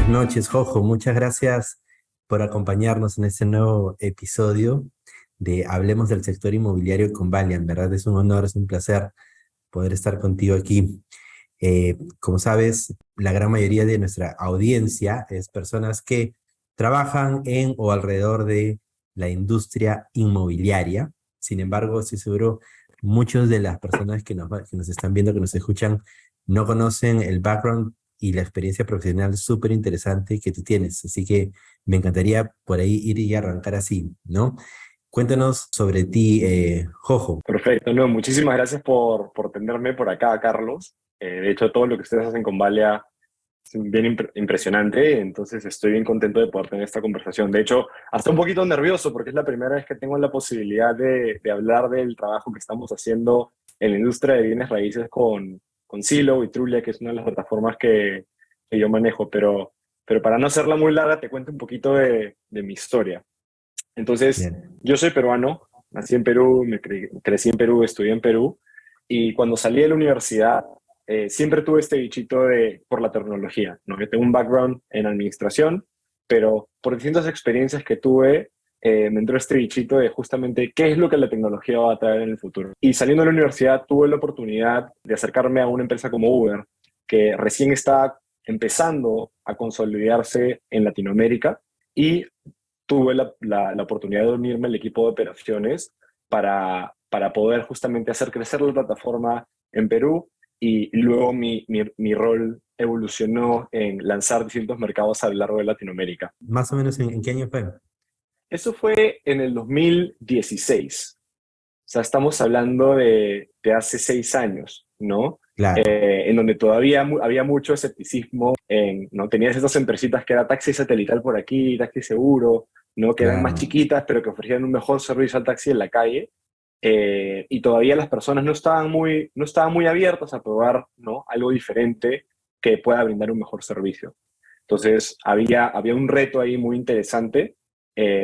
Buenas noches, Jojo. Muchas gracias por acompañarnos en este nuevo episodio de Hablemos del sector inmobiliario con Valia. En verdad es un honor, es un placer poder estar contigo aquí. Como sabes, la gran mayoría de nuestra audiencia es personas que trabajan en o alrededor de la industria inmobiliaria. Sin embargo, estoy seguro muchas de las personas que nos están viendo, que nos escuchan, no conocen el background y la experiencia profesional súper interesante que tú tienes. Así que me encantaría por ahí ir y arrancar así, ¿no? Cuéntanos sobre ti, Jojo. Perfecto, no, muchísimas gracias por tenerme por acá, Carlos. De hecho, todo lo que ustedes hacen con Valia es bien impresionante, entonces estoy bien contento de poder tener esta conversación. De hecho, hasta un poquito nervioso porque es la primera vez que tengo la posibilidad de hablar del trabajo que estamos haciendo en la industria de bienes raíces con Zillow y Trulia, que es una de las plataformas que yo manejo. Pero para no hacerla muy larga, te cuento un poquito de mi historia. Entonces, Bien. yo soy peruano, nací en Perú, crecí en Perú, estudié en Perú, y cuando salí de la universidad, siempre tuve este bichito por la tecnología, ¿no? Yo tengo un background en administración, pero por distintas experiencias que tuve, me entró este bichito de justamente qué es lo que la tecnología va a traer en el futuro. Y saliendo de la universidad, tuve la oportunidad de acercarme a una empresa como Uber, que recién está empezando a consolidarse en Latinoamérica, y tuve la oportunidad de unirme al equipo de operaciones para poder justamente hacer crecer la plataforma en Perú, y luego mi rol evolucionó en lanzar distintos mercados a lo largo de Latinoamérica. Más o menos en qué año fue. Eso fue en el 2016. O sea, estamos hablando de hace 6 años, ¿no? Claro, En donde todavía había mucho escepticismo, ¿no? Tenías estas empresitas que era taxi satelital por aquí, taxi seguro, ¿no? Que eran más claro. chiquitas, pero que ofrecían un mejor servicio al taxi en la calle. Y todavía las personas no estaban muy abiertas a probar, ¿no? Algo diferente que pueda brindar un mejor servicio. Entonces, había un reto ahí muy interesante,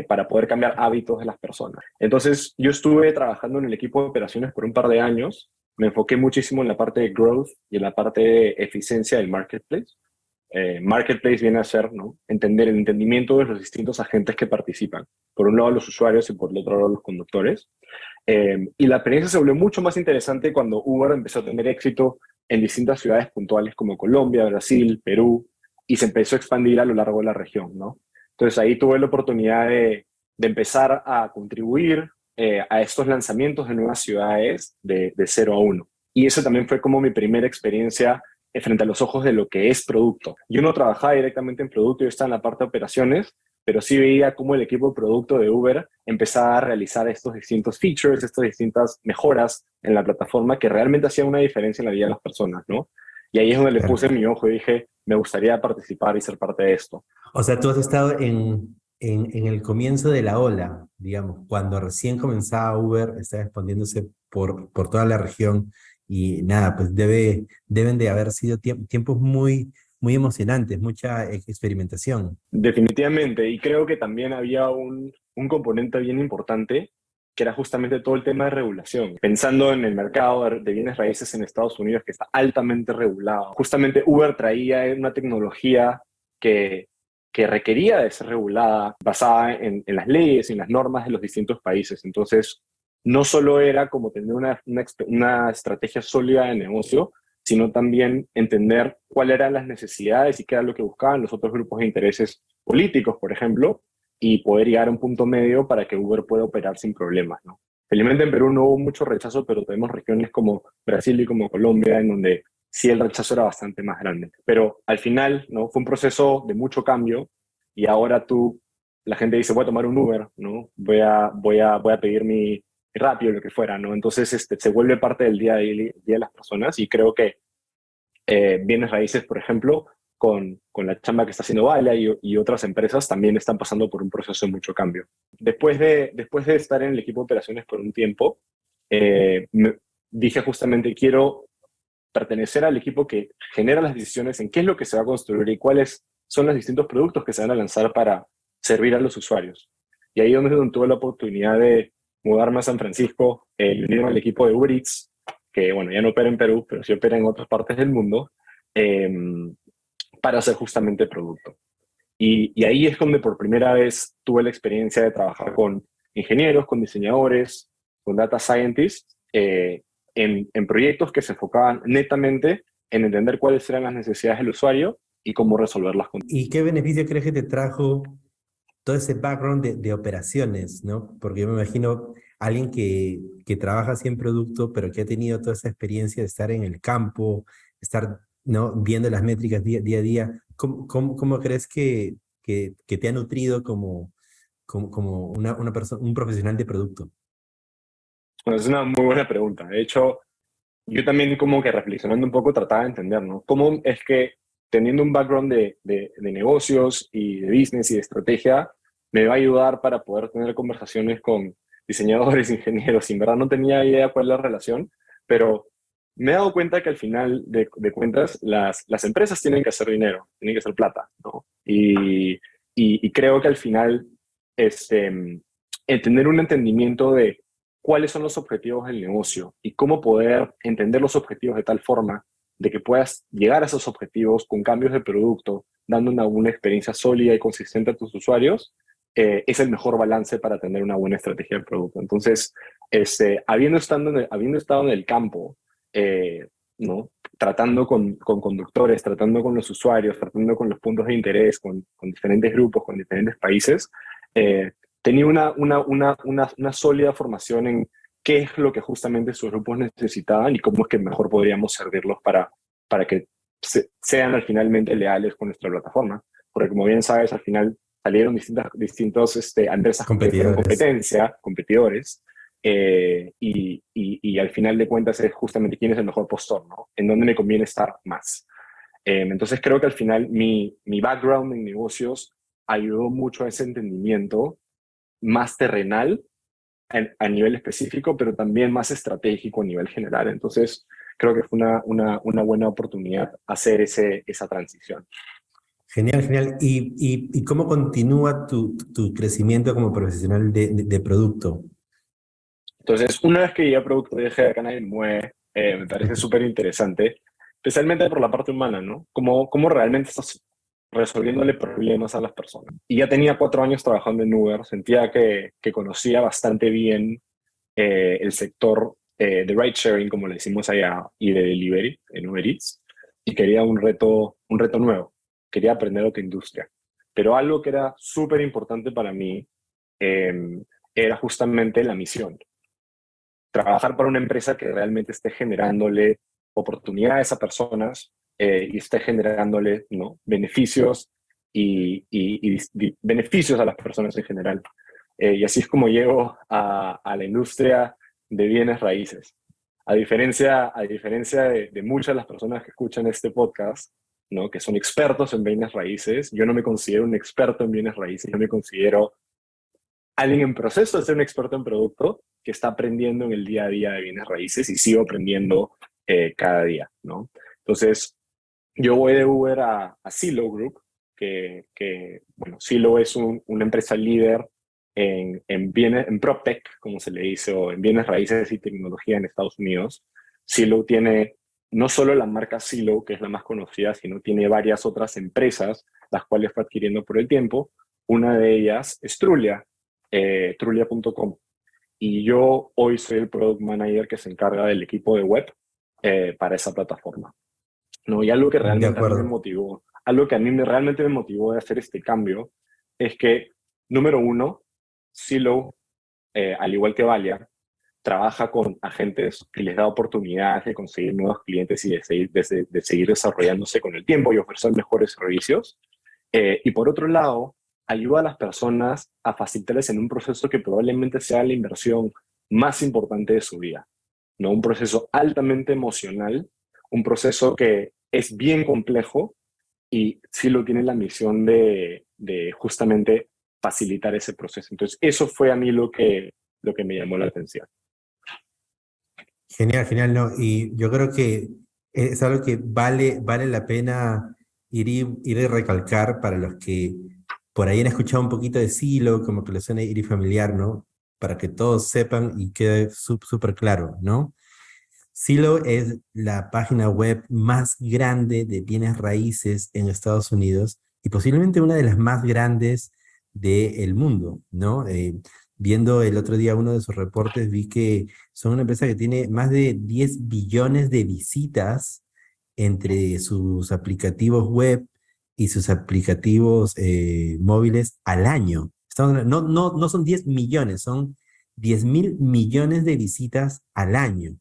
para poder cambiar hábitos de las personas. Entonces, yo estuve trabajando en el equipo de operaciones por un par de años. Me enfoqué muchísimo en la parte de growth y en la parte de eficiencia del marketplace. Marketplace viene a ser, ¿no? Entender el entendimiento de los distintos agentes que participan. Por un lado los usuarios y por el otro lado los conductores. Y la experiencia se volvió mucho más interesante cuando Uber empezó a tener éxito en distintas ciudades puntuales como Colombia, Brasil, Perú, y se empezó a expandir a lo largo de la región, ¿no? Entonces ahí tuve la oportunidad de empezar a contribuir, a estos lanzamientos de nuevas ciudades de 0 a 1. Y eso también fue como mi primera experiencia, frente a los ojos de lo que es producto. Yo no trabajaba directamente en producto, yo estaba en la parte de operaciones, pero sí veía cómo el equipo de producto de Uber empezaba a realizar estos distintos features, estas distintas mejoras en la plataforma que realmente hacían una diferencia en la vida de las personas, ¿no? Y ahí es donde le puse Claro. mi ojo y dije, me gustaría participar y ser parte de esto. O sea, tú has estado en el comienzo de la ola, digamos, cuando recién comenzaba Uber, estaba expandiéndose por toda la región y nada, pues deben de haber sido tiempos muy, muy emocionantes, mucha experimentación. Definitivamente, y creo que también había un componente bien importante, que era justamente todo el tema de regulación. Pensando en el mercado de bienes raíces en Estados Unidos, que está altamente regulado, justamente Uber traía una tecnología que, que requería de ser regulada, basada en las leyes y en las normas de los distintos países. Entonces, no solo era como tener una estrategia sólida de negocio, sino también entender cuáles eran las necesidades y qué era lo que buscaban los otros grupos de intereses políticos, por ejemplo, y poder llegar a un punto medio para que Uber pueda operar sin problemas, ¿no? Felizmente en Perú no hubo mucho rechazo, pero tenemos regiones como Brasil y como Colombia en donde sí el rechazo era bastante más grande. Pero al final, ¿no? Fue un proceso de mucho cambio, y ahora la gente dice, voy a tomar un Uber, ¿no? Voy a pedir mi Rappi o lo que fuera, ¿no? Entonces se vuelve parte del día de las personas, y creo que bienes raíces, por ejemplo, con la chamba que está haciendo Valia y otras empresas, también están pasando por un proceso de mucho cambio. Después de estar en el equipo de operaciones por un tiempo, dije justamente, quiero pertenecer al equipo que genera las decisiones en qué es lo que se va a construir y cuáles son los distintos productos que se van a lanzar para servir a los usuarios. Y ahí es donde tuve la oportunidad de mudarme a San Francisco, y unirme al equipo de Uber Eats, que bueno, ya no opera en Perú, pero sí opera en otras partes del mundo, eh, para hacer justamente producto. Y ahí es donde por primera vez tuve la experiencia de trabajar con ingenieros, con diseñadores, con data scientists, en proyectos que se enfocaban netamente en entender cuáles eran las necesidades del usuario y cómo resolverlas. ¿Y qué beneficio crees que te trajo todo ese background de operaciones, ¿no? Porque yo me imagino alguien que trabaja así en producto, pero que ha tenido toda esa experiencia de estar en el campo, estar, ¿no? Viendo las métricas día a día. ¿Cómo crees que te ha nutrido como una persona, un profesional de producto? Bueno, es una muy buena pregunta. De hecho, yo también como que reflexionando un poco trataba de entender, ¿no? ¿Cómo es que teniendo un background de negocios y de business y de estrategia me va a ayudar para poder tener conversaciones con diseñadores, ingenieros? Y en verdad no tenía idea cuál es la relación, pero me he dado cuenta que al final de cuentas las empresas tienen que hacer dinero, tienen que hacer plata, ¿no? Y creo que al final el tener un entendimiento de cuáles son los objetivos del negocio y cómo poder entender los objetivos de tal forma de que puedas llegar a esos objetivos con cambios de producto, dando una experiencia sólida y consistente a tus usuarios, es el mejor balance para tener una buena estrategia de producto. Entonces, habiendo estado en el campo, ¿no? Tratando con conductores, tratando con los usuarios, tratando con los puntos de interés, con diferentes grupos, con diferentes países, tenía una sólida formación en qué es lo que justamente sus grupos necesitaban y cómo es que mejor podríamos servirlos para que sean finalmente leales con nuestra plataforma. Porque como bien sabes, al final salieron distintos empresas que fueron Competidores. competencia, competidores, y al final de cuentas es justamente quién es el mejor postor, ¿no? En dónde me conviene estar más. Entonces creo que al final mi background en negocios ayudó mucho a ese entendimiento más terrenal a nivel específico, pero también más estratégico a nivel general. Entonces, creo que fue una buena oportunidad hacer esa transición. Genial, genial. ¿Y cómo continúa tu crecimiento como profesional de producto? Entonces, una vez que llegué a producto dije, acá nadie me mueve, me parece súper interesante, especialmente por la parte humana, ¿no? Cómo realmente estás resolviéndole problemas a las personas. Y ya tenía 4 años trabajando en Uber, sentía que conocía bastante bien el sector de ride sharing, como le decimos allá, y de delivery en Uber Eats, y quería un reto nuevo, quería aprender otra industria. Pero algo que era súper importante para mí era justamente la misión. Trabajar para una empresa que realmente esté generándole oportunidades a personas y esté generándole, ¿no? beneficios y beneficios a las personas en general. Y así es como llego a la industria de bienes raíces. A diferencia de muchas de las personas que escuchan este podcast, ¿no? que son expertos en bienes raíces, yo no me considero un experto en bienes raíces, yo me considero alguien en proceso de ser un experto en producto que está aprendiendo en el día a día de bienes raíces y sigo aprendiendo cada día, ¿no? Entonces, yo voy de Uber a Zillow Group, bueno, Zillow es una empresa líder en PropTech, como se le dice, o en bienes raíces y tecnología en Estados Unidos. Zillow tiene no solo la marca Zillow, que es la más conocida, sino tiene varias otras empresas, las cuales fue adquiriendo por el tiempo. Una de ellas es Trulia, trulia.com. Y yo hoy soy el product manager que se encarga del equipo de web para esa plataforma. ¿No? Y algo que De realmente a mí me acuerdo. motivó, realmente me motivó de hacer este cambio es que, número uno, Zillow, al igual que Valia, trabaja con agentes y les da oportunidades de conseguir nuevos clientes y de seguir desarrollándose con el tiempo y ofrecer mejores servicios. Y por otro lado, ayuda a las personas a facilitarles en un proceso que probablemente sea la inversión más importante de su vida, ¿no? Un proceso altamente emocional, un proceso que es bien complejo y sí lo tiene la misión de justamente facilitar ese proceso. Entonces, eso fue a mí lo que me llamó la atención. Genial, genial, ¿no? Y yo creo que es algo que vale la pena ir y recalcar para los que por ahí han escuchado un poquito de Silo, como que les suena ir y familiar, ¿no? Para que todos sepan y quede súper claro, ¿no? Silo es la página web más grande de bienes raíces en Estados Unidos y posiblemente una de las más grandes del mundo, ¿no? Viendo el otro día uno de sus reportes, vi que son una empresa que tiene más de 10 billones de visitas entre sus aplicativos web y sus aplicativos móviles al año. No son 10 millones, son 10.000 millones de visitas al año,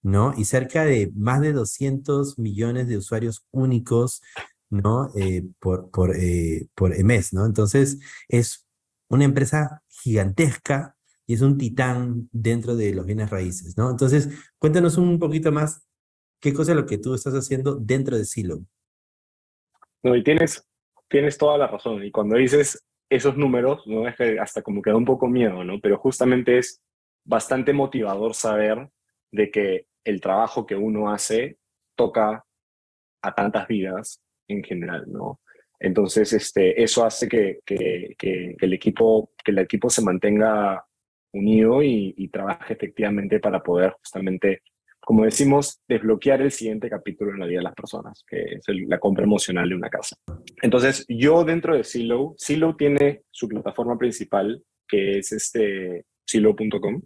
¿no? Y cerca de más de 200 millones de usuarios únicos, ¿no? Por mes, ¿no? Entonces, es una empresa gigantesca y es un titán dentro de los bienes raíces, ¿no? Entonces, cuéntanos un poquito más qué cosa es lo que tú estás haciendo dentro de Silo. No, y tienes toda la razón. Y cuando dices esos números, ¿no? Es que hasta como que da un poco miedo, ¿no? Pero justamente es bastante motivador saber de que el trabajo que uno hace toca a tantas vidas en general, ¿no? Entonces, eso hace que el equipo se mantenga unido y trabaje efectivamente para poder justamente, como decimos, desbloquear el siguiente capítulo en la vida de las personas, que es la compra emocional de una casa. Entonces, yo dentro de Zillow tiene su plataforma principal, que es Zillow.com,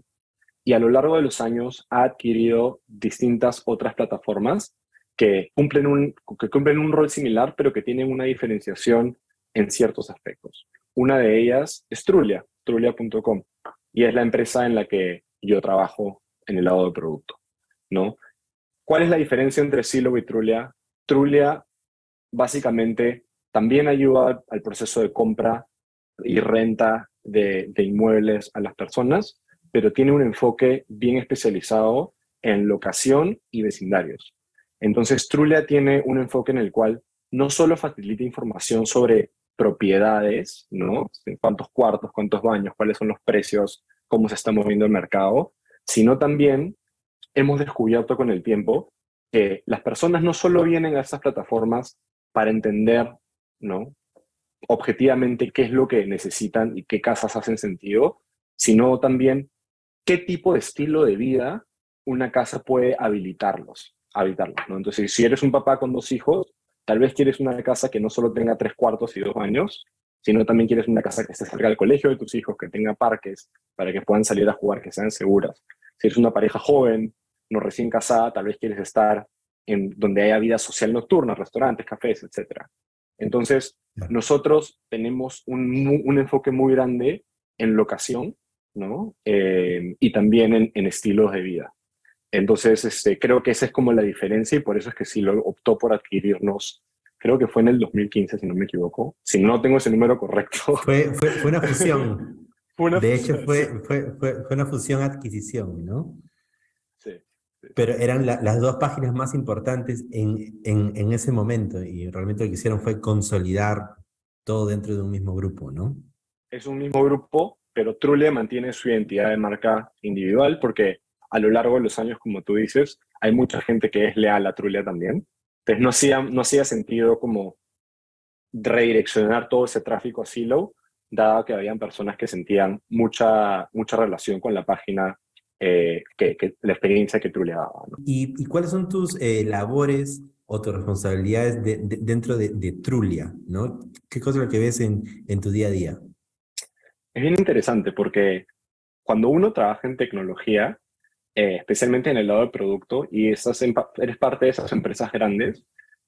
y a lo largo de los años ha adquirido distintas otras plataformas que cumplen un rol similar, pero que tienen una diferenciación en ciertos aspectos. Una de ellas es Trulia.com, y es la empresa en la que yo trabajo en el lado de producto, ¿no? ¿Cuál es la diferencia entre Zillow y Trulia? Trulia básicamente también ayuda al proceso de compra y renta de inmuebles a las personas, pero tiene un enfoque bien especializado en locación y vecindarios. Entonces, Trulia tiene un enfoque en el cual no solo facilita información sobre propiedades, ¿no? En cuántos cuartos, cuántos baños, cuáles son los precios, cómo se está moviendo el mercado, sino también hemos descubierto con el tiempo que las personas no solo vienen a estas plataformas para entender, ¿no? Objetivamente qué es lo que necesitan y qué casas hacen sentido, sino también qué tipo de estilo de vida una casa puede habitarlos, ¿no? Entonces, si eres un papá con 2 hijos, tal vez quieres una casa que no solo tenga 3 cuartos y 2 baños, sino también quieres una casa que esté cerca del colegio de tus hijos, que tenga parques para que puedan salir a jugar, que sean seguras. Si eres una pareja joven, no recién casada, tal vez quieres estar en donde haya vida social nocturna, restaurantes, cafés, etc. Entonces, Claro. nosotros tenemos un enfoque muy grande en locación, ¿no? Y también en estilos de vida. Entonces, creo que esa es como la diferencia y por eso es que sí lo optó por adquirirnos, creo que fue en el 2015, si no me equivoco. Si no tengo ese número correcto, Fue una fusión. fue una De hecho, fusión, sí, fue una fusión-adquisición, ¿no? sí, sí, sí. Pero eran las dos páginas más importantes en ese momento y realmente lo que hicieron fue consolidar todo dentro de un mismo grupo, ¿no? Es un mismo grupo, pero Trulia mantiene su identidad de marca individual porque a lo largo de los años, como tú dices, hay mucha gente que es leal a Trulia también. Entonces no hacía sentido como redireccionar todo ese tráfico a Silo, dado que habían personas que sentían mucha relación con la página, que la experiencia que Trulia daba, ¿no? ¿Y cuáles son tus labores o tus responsabilidades dentro de Trulia, ¿no? ¿Qué cosa es lo que ves en tu día a día? Es bien interesante porque cuando uno trabaja en tecnología, especialmente en el lado de producto, y eres parte de esas empresas grandes,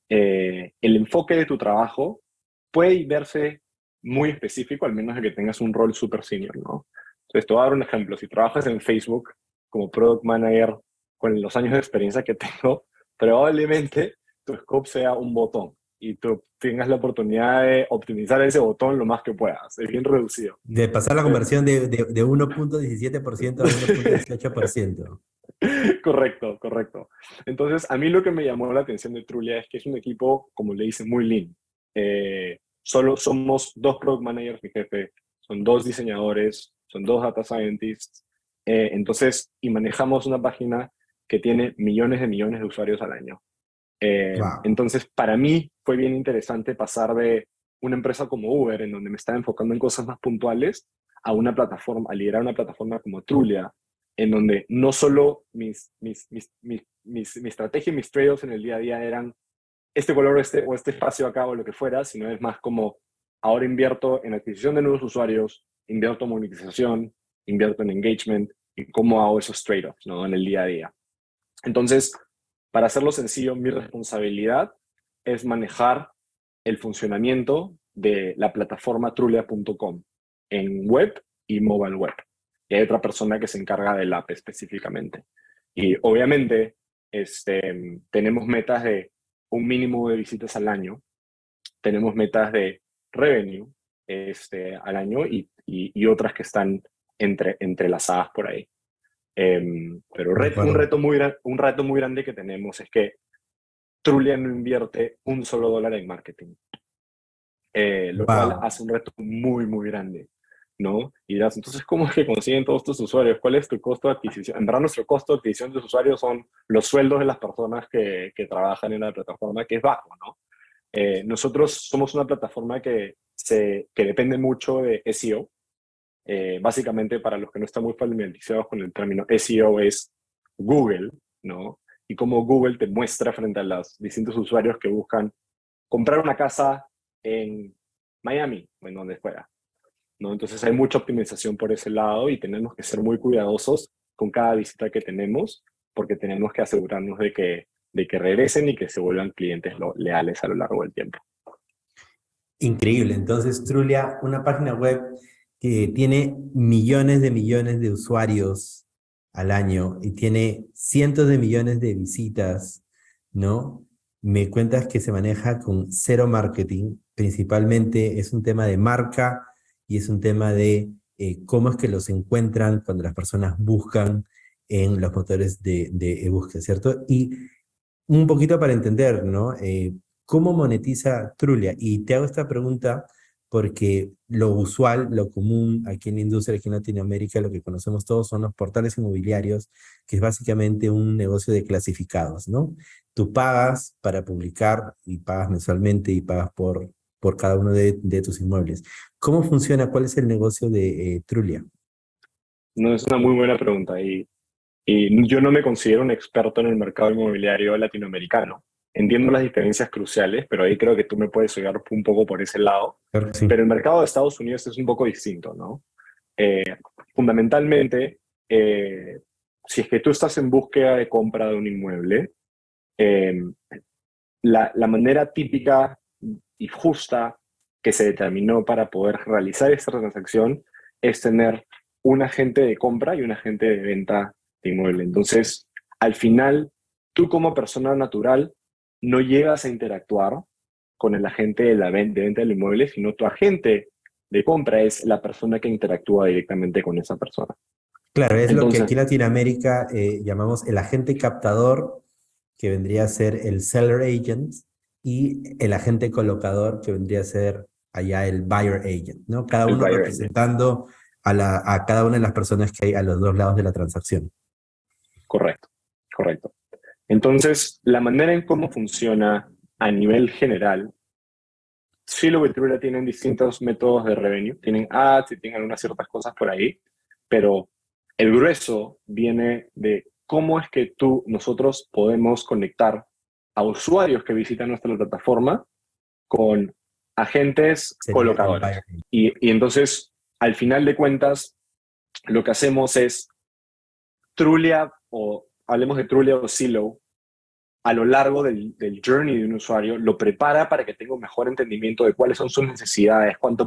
el enfoque de tu trabajo puede verse muy específico, al menos de que tengas un rol super senior, ¿no? Entonces, te voy a dar un ejemplo. Si trabajas en Facebook como product manager, con los años de experiencia que tengo, probablemente tu scope sea un botón y tú tengas la oportunidad de optimizar ese botón lo más que puedas. Es bien reducido. De pasar la conversión de 1.17% a 1.18%. Correcto, correcto. Entonces, a mí lo que me llamó la atención de Trulia es que es un equipo, como le dicen, muy lean. Solo somos 2 product managers, mi jefe, son 2 diseñadores, son 2 data scientists. Entonces, y manejamos una página que tiene millones de millones de usuarios al año. Wow. Entonces, para mí fue bien interesante pasar de una empresa como Uber, en donde me estaba enfocando en cosas más puntuales, a una plataforma, a liderar una plataforma como Trulia, en donde no solo mi estrategia y mis trade-offs en el día a día eran este color o este espacio acá o lo que fuera, sino es más como ahora invierto en adquisición de nuevos usuarios, invierto en monetización, invierto en engagement y cómo hago esos trade-offs, ¿no? En el día a día. Entonces, para hacerlo sencillo, mi responsabilidad es manejar el funcionamiento de la plataforma trulia.com en web y mobile web. Y hay otra persona que se encarga del app específicamente. Y obviamente tenemos metas de un mínimo de visitas al año, tenemos metas de revenue al año y otras que están entrelazadas por ahí. Pero De acuerdo. un reto muy grande que tenemos es que Trulia no invierte un solo dólar en marketing, lo cual Wow. hace un reto muy, muy grande, ¿no? Y dirás, entonces, ¿cómo es que consiguen todos tus usuarios? ¿Cuál es tu costo de adquisición? En verdad, nuestro costo de adquisición de usuarios son los sueldos de las personas que trabajan en la plataforma, que es bajo, ¿no? Nosotros somos una plataforma que depende mucho de SEO. Básicamente, para los que no están muy familiarizados con el término, SEO es Google, ¿no? Y cómo Google te muestra frente a los distintos usuarios que buscan comprar una casa en Miami o en donde fuera, ¿no? Entonces hay mucha optimización por ese lado y tenemos que ser muy cuidadosos con cada visita que tenemos porque tenemos que asegurarnos de que regresen y que se vuelvan clientes leales a lo largo del tiempo. Increíble. Entonces, Trulia, una página web que tiene millones de usuarios al año y tiene cientos de millones de visitas, ¿no? Me cuentas que se maneja con cero marketing, principalmente es un tema de marca y es un tema de cómo es que los encuentran cuando las personas buscan en los motores de búsqueda, ¿cierto? Y un poquito para entender, ¿no? ¿Cómo monetiza Trulia? Y te hago esta pregunta porque lo usual, lo común aquí en la industria, aquí en Latinoamérica, lo que conocemos todos son los portales inmobiliarios, que es básicamente un negocio de clasificados, ¿no? Tú pagas para publicar y pagas mensualmente y pagas por cada uno de tus inmuebles. ¿Cómo funciona? ¿Cuál es el negocio de Trulia? No, es una muy buena pregunta y yo no me considero un experto en el mercado inmobiliario latinoamericano. Entiendo las diferencias cruciales, pero ahí creo que tú me puedes ayudar un poco por ese lado. Claro que sí. Pero el mercado de Estados Unidos es un poco distinto, ¿no? Eh, Fundamentalmente, si es que tú estás en búsqueda de compra de un inmueble, eh, la manera típica y justa que se determinó para poder realizar esta transacción es tener un agente de compra y un agente de venta de inmueble. Entonces, al final, tú como persona natural no llegas a interactuar con el agente de venta del inmueble, sino tu agente de compra es la persona que interactúa directamente con esa persona. Claro, es lo que aquí Entonces, en Latinoamérica llamamos el agente captador, que vendría a ser el seller agent, y el agente colocador, que vendría a ser allá el buyer agent, ¿no? Cada el uno buyer agent. representando a cada una de las personas que hay a los dos lados de la transacción. Correcto, correcto. Entonces, la manera en cómo funciona a nivel general, Silo y Trulia tienen distintos métodos de revenue, tienen ads y tienen algunas ciertas cosas por ahí, pero el grueso viene de cómo es que nosotros podemos conectar a usuarios que visitan nuestra plataforma con agentes Sería el buyer colocadores. agent. Y entonces, al final de cuentas, lo que hacemos es Trulia, o hablemos de Trulia o Silo, a lo largo del journey de un usuario, lo prepara para que tenga un mejor entendimiento de cuáles son sus necesidades, cuáles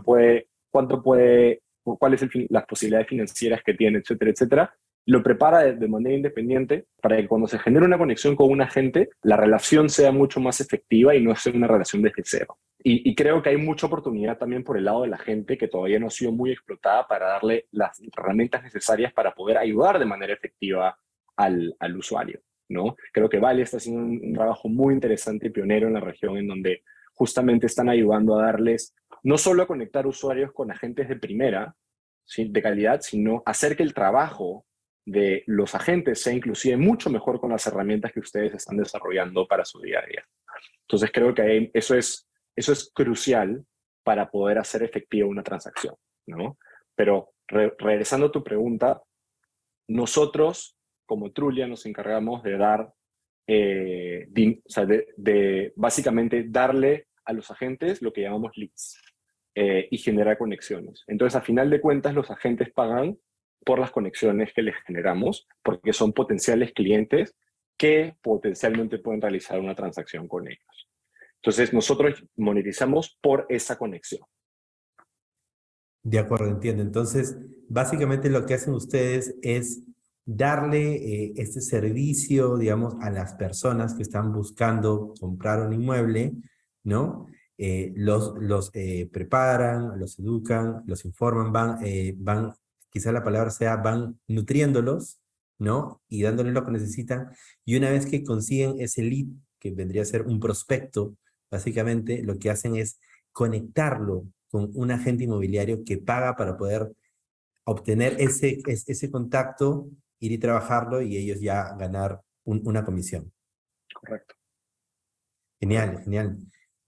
son las posibilidades financieras que tiene, etcétera, etcétera. Lo prepara de manera independiente para que cuando se genere una conexión con un agente, la relación sea mucho más efectiva y no sea una relación desde cero. Y creo que hay mucha oportunidad también por el lado de la gente que todavía no ha sido muy explotada para darle las herramientas necesarias para poder ayudar de manera efectiva al usuario, ¿no? Creo que Vale está haciendo un trabajo muy interesante y pionero en la región en donde justamente están ayudando a darles, no solo a conectar usuarios con agentes de primera, ¿sí?, de calidad, sino hacer que el trabajo de los agentes sea inclusive mucho mejor con las herramientas que ustedes están desarrollando para su día a día. Entonces creo que eso es crucial para poder hacer efectiva una transacción, ¿no? Pero regresando a tu pregunta, nosotros como Trulia nos encargamos de dar o sea, de básicamente darle a los agentes lo que llamamos leads y generar conexiones. Entonces, a final de cuentas, los agentes pagan por las conexiones que les generamos, porque son potenciales clientes que potencialmente pueden realizar una transacción con ellos. Entonces, nosotros monetizamos por esa conexión. De acuerdo, entiendo. Entonces, básicamente lo que hacen ustedes es darle este servicio, digamos, a las personas que están buscando comprar un inmueble, ¿no? Los preparan, los educan, los informan, van, quizá la palabra sea, van nutriéndolos, ¿no? Y dándoles lo que necesitan. Y una vez que consiguen ese lead, que vendría a ser un prospecto, básicamente lo que hacen es conectarlo con un agente inmobiliario que paga para poder obtener ese contacto, ir y trabajarlo y ellos ya ganar una comisión. Correcto. Genial, genial.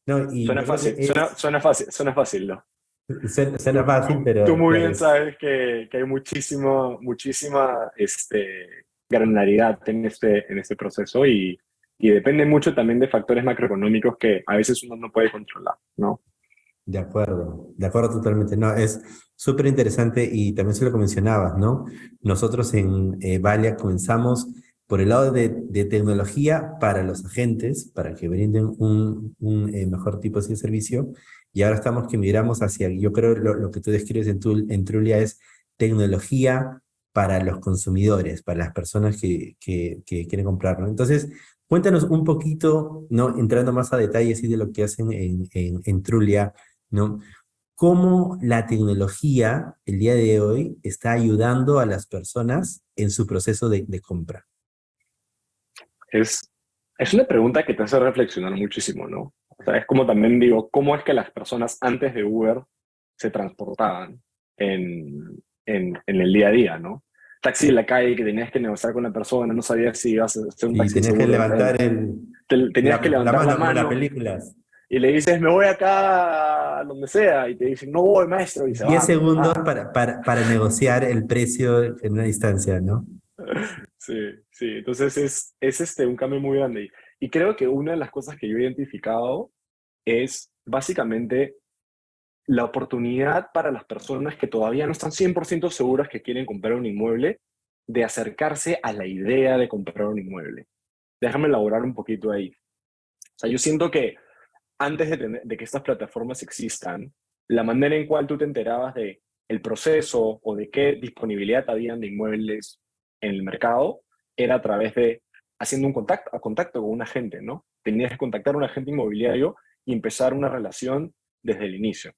No, y Suena yo creo fácil, que suena fácil, ¿no? suena fácil, Tú pero muy claro, bien sabes que hay muchísima granularidad en este proceso y depende mucho también de factores macroeconómicos que a veces uno no puede controlar, ¿no? de acuerdo totalmente. No, es súper interesante y también se lo que mencionabas, ¿no? Nosotros en Valia comenzamos por el lado de tecnología para los agentes, para que brinden un mejor tipo de servicio, y ahora estamos que migramos hacia, yo creo lo que tú describes en Trulia es tecnología para los consumidores, para las personas que quieren comprarlo. Entonces, cuéntanos un poquito, ¿no? Entrando más a detalle así de lo que hacen en Trulia, ¿no? Cómo la tecnología el día de hoy está ayudando a las personas en su proceso de compra. Es, es una pregunta que te hace reflexionar muchísimo, ¿no? O sea, es como también digo, ¿cómo es que las personas antes de Uber se transportaban en el día a día, ¿no? Taxi en la calle, que tenías que negociar con la persona, no sabías si ibas a hacer un Y taxi tenías que seguro. levantar Tenías que la levantar la mano como en las mano películas. y le dices, me voy acá a donde sea, y te dicen, no voy, maestro, y se 10 van. segundos Ah, para negociar el precio en una distancia, ¿no? sí, sí, entonces es un cambio muy grande. Y creo que una de las cosas que yo he identificado es básicamente la oportunidad para las personas que todavía no están 100% seguras que quieren comprar un inmueble, de acercarse a la idea de comprar un inmueble. Déjame elaborar un poquito ahí. O sea, yo siento que antes de que estas plataformas existan, la manera en cual tú te enterabas de el proceso o de qué disponibilidad habían de inmuebles en el mercado era a través de haciendo contacto con un agente, ¿no? Tenías que contactar a un agente inmobiliario y empezar una relación desde el inicio.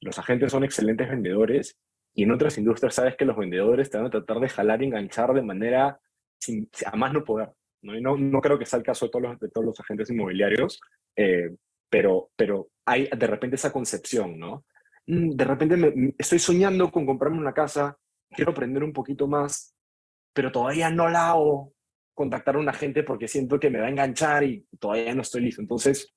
Los agentes son excelentes vendedores y en otras industrias sabes que los vendedores te van a tratar de jalar y enganchar de manera a más no poder, ¿no? Y no creo que sea el caso de todos los agentes inmobiliarios, eh, pero hay de repente esa concepción, ¿no? De repente estoy soñando con comprarme una casa, quiero aprender un poquito más, pero todavía no la hago contactar a un agente porque siento que me va a enganchar y todavía no estoy listo. Entonces,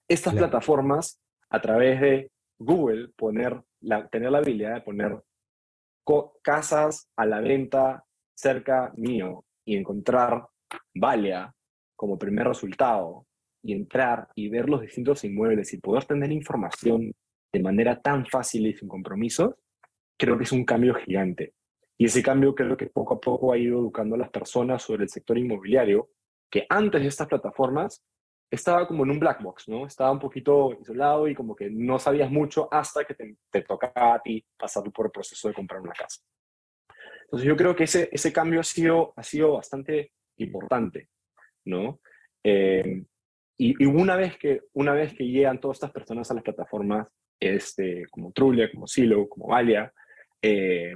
estas Claro. plataformas, a través de Google, tener la habilidad de poner casas a la venta cerca mío y encontrar Valia como primer resultado y entrar y ver los distintos inmuebles y poder tener información de manera tan fácil y sin compromisos, creo que es un cambio gigante. Y ese cambio creo que poco a poco ha ido educando a las personas sobre el sector inmobiliario, que antes de estas plataformas estaba como en un black box, ¿no? Estaba un poquito isolado y como que no sabías mucho hasta que te tocaba a ti pasar por el proceso de comprar una casa. Entonces yo creo que ese cambio ha sido bastante importante, ¿no? Y una vez que llegan todas estas personas a las plataformas, como Trulia, como Zillow, como Valia, eh,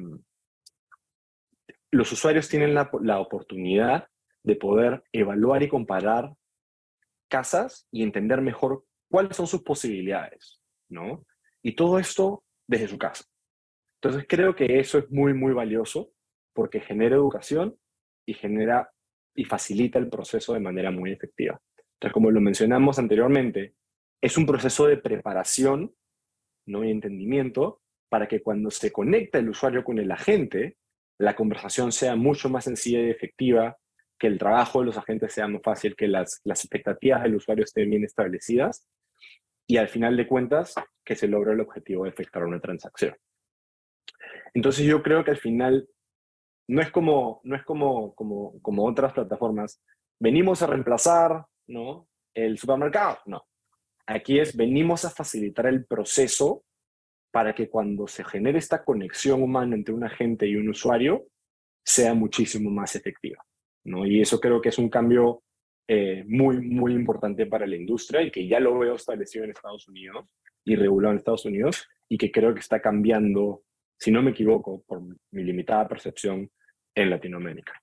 los usuarios tienen la oportunidad de poder evaluar y comparar casas y entender mejor cuáles son sus posibilidades, ¿no? Y todo esto desde su casa. Entonces creo que eso es muy, muy valioso porque genera educación y y facilita el proceso de manera muy efectiva. Entonces, como lo mencionamos anteriormente, es un proceso de preparación, ¿no? Y entendimiento para que cuando se conecta el usuario con el agente, la conversación sea mucho más sencilla y efectiva, que el trabajo de los agentes sea más fácil, que las expectativas del usuario estén bien establecidas y al final de cuentas que se logre el objetivo de efectuar una transacción. Entonces yo creo que al final no es como otras plataformas. Venimos a reemplazar, ¿no?, el supermercado. No. Aquí venimos a facilitar el proceso para que cuando se genere esta conexión humana entre un agente y un usuario, sea muchísimo más efectiva, ¿no? Y eso creo que es un cambio muy, muy importante para la industria y que ya lo veo establecido en Estados Unidos y regulado en Estados Unidos y que creo que está cambiando, si no me equivoco, por mi limitada percepción, en Latinoamérica.